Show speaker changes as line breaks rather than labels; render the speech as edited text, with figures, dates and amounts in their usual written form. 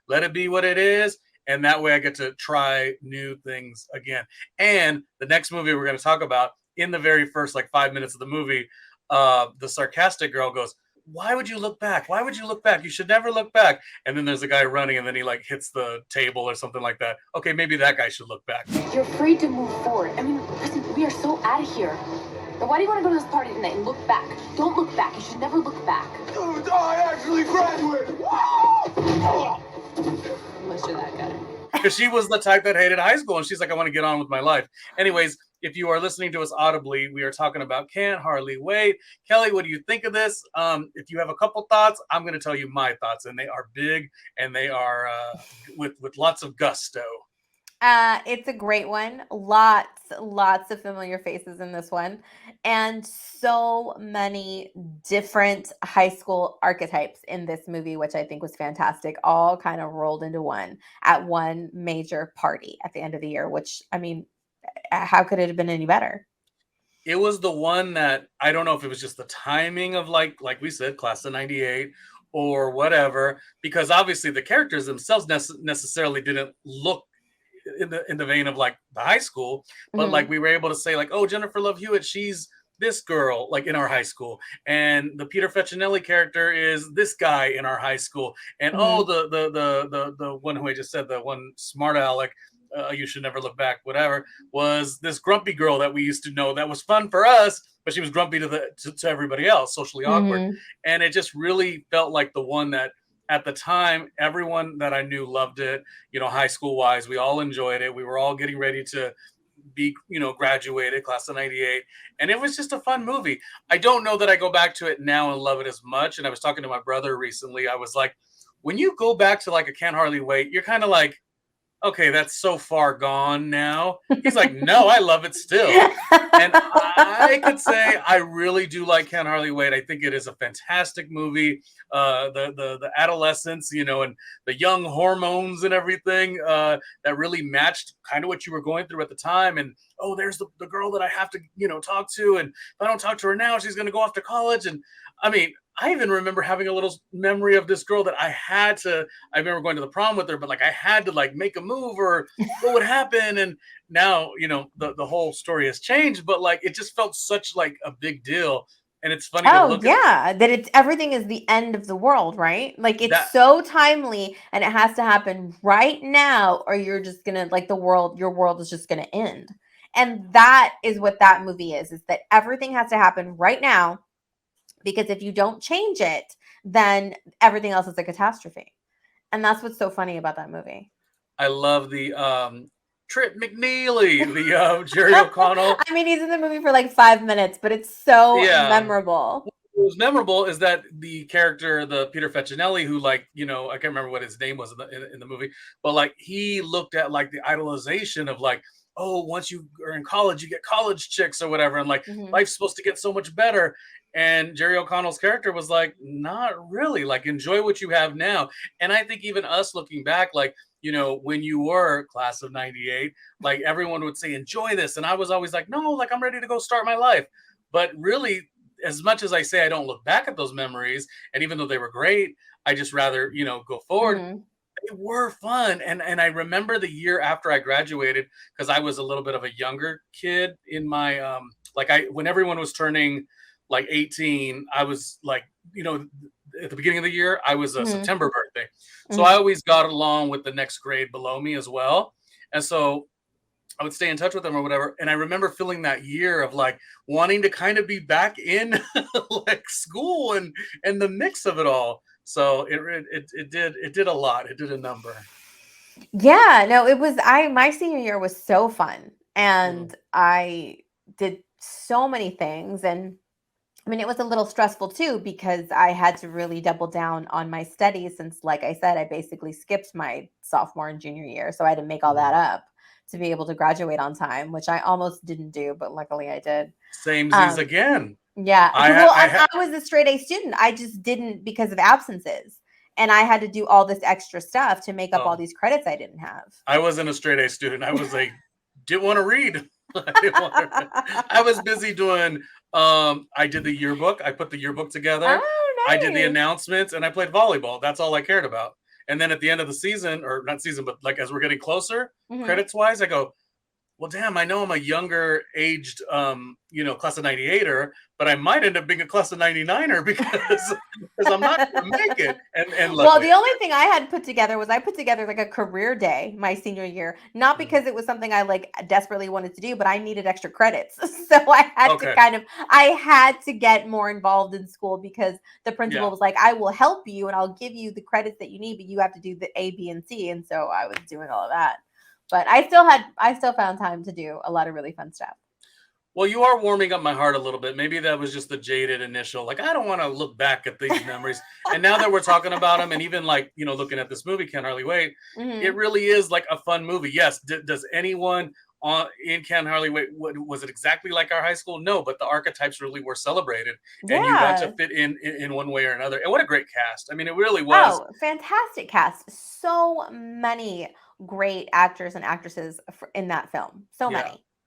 let it be what it is. And that way I get to try new things again. And the next movie we're going to talk about, in the very first like 5 minutes of the movie, the sarcastic girl goes, why would you look back? Why would you look back? You should never look back. And then there's a guy running and then he like hits the table or something like that. Okay, maybe that guy should look back.
You're free to move forward. I mean, listen, we are so out of here. Now, why do you want to go to this party tonight and look back? Don't look back. You should never look back.
Dude, I actually graduated.
Most of that guy.
Because she was the type that hated high school and she's like, I want to get on with my life. Anyways, if you are listening to us audibly, we are talking about Can't Hardly Wait. Kelly, what do you think of this? If you have a couple thoughts, I'm going to tell you my thoughts, and they are big and they are with lots of gusto.
It's a great one. Lots of familiar faces in this one, and so many different high school archetypes in this movie, which I think was fantastic. All kind of rolled into one at one major party at the end of the year, which, I mean, how could it have been any better?
It was the one that, I don't know if it was just the timing of like we said, class of 98 or whatever, because obviously the characters themselves necessarily didn't look in the vein of like the high school, but like we were able to say like, oh, Jennifer Love Hewitt, she's this girl like in our high school, and the Peter Facinelli character is this guy in our high school, and oh, the one who I just said, the one smart aleck, you should never look back, whatever, was this grumpy girl that we used to know that was fun for us, but she was grumpy to everybody else, socially awkward. And it just really felt like the one that at the time, everyone that I knew loved it, you know, high school wise, we all enjoyed it. We were all getting ready to be, you know, graduated, class of 98. And it was just a fun movie. I don't know that I go back to it now and love it as much. And I was talking to my brother recently. I was like, when you go back to like a Can't Hardly Wait, you're kind of like, okay, that's so far gone now. He's like, no, I love it still. And I could say I really do like Can't Hardly Wait. I think it is a fantastic movie. The adolescence, you know, and the young hormones and everything that really matched kind of what you were going through at the time. And, oh, there's the girl that I have to, you know, talk to. And if I don't talk to her now, she's going to go off to college. And I mean, I even remember having a little memory of this girl that I remember going to the prom with her, but like I had to like make a move or what would happen. And now, you know, the whole story has changed, but like, it just felt such like a big deal. And it's funny to look
at that it's everything is the end of the world, right? Like it's so timely and it has to happen right now, or you're just gonna like your world is just gonna end. And that is what that movie is that everything has to happen right now. Because if you don't change it, then everything else is a catastrophe. And that's what's so funny about that movie.
I love the Trip McNeely, the Jerry O'Connell.
I mean, he's in the movie for like 5 minutes, but it's so memorable.
What was memorable is that the character, the Peter Facinelli, who like, you know, I can't remember what his name was in the movie, but like he looked at like the idolization of like, oh, once you are in college, you get college chicks or whatever. And like, life's supposed to get so much better. And Jerry O'Connell's character was like, not really, like, enjoy what you have now. And I think even us looking back, like, you know, when you were class of 98, like everyone would say, enjoy this. And I was always like, no, like I'm ready to go start my life. But really, as much as I say I don't look back at those memories, and even though they were great, I just rather, you know, go forward. They were fun. And I remember the year after I graduated, because I was a little bit of a younger kid in my, when everyone was turning like 18, I was like, you know, at the beginning of the year, I was a September birthday. So I always got along with the next grade below me as well. And so I would stay in touch with them or whatever. And I remember feeling that year of like wanting to kind of be back in like school and the mix of it all. So it did a lot. It did a number.
Yeah, no, it was, my senior year was so fun. And I did so many things. And I mean, it was a little stressful too, because I had to really double down on my studies since, like I said, I basically skipped my sophomore and junior year. So I had to make all that up to be able to graduate on time, which I almost didn't do, but luckily I did.
Samesies again.
Yeah. I was a straight A student. I just didn't because of absences. And I had to do all this extra stuff to make up all these credits I didn't have.
I wasn't a straight A student. I was didn't want to read. I was busy doing, I did the yearbook. I put the yearbook together.
Oh, nice.
I did the announcements and I played volleyball. That's all I cared about. And then at the end of the season, or not season, but like as we're getting closer,
Mhm.
credits wise, I go, well, damn, I know I'm a younger aged, class of 98er, but I might end up being a class of 99er because I'm not going to make it. And
Well,
luckily,
the only thing I had put together was I put together like a career day my senior year, not because it was something I like desperately wanted to do, but I needed extra credits. So
okay,
I had to get more involved in school because the principal
yeah.
was like, I will help you and I'll give you the credits that you need, but you have to do the A, B, and C. And so I was doing all of that. But I still found time to do a lot of really fun stuff.
Well, you are warming up my heart a little bit. Maybe that was just the jaded initial, like, I don't want to look back at these memories. And now that we're talking about them, and even like, looking at this movie, Can't Hardly Wait, it
Mhm.
really is like a fun movie. Yes. Does anyone in Can't Hardly Wait, was it exactly like our high school? No, but the archetypes really were celebrated and you got to
Yeah.
fit in one way or another. And what a great cast. I mean, it really was.
Oh, fantastic cast. So many great actors and actresses in that film. So
Yeah.
many.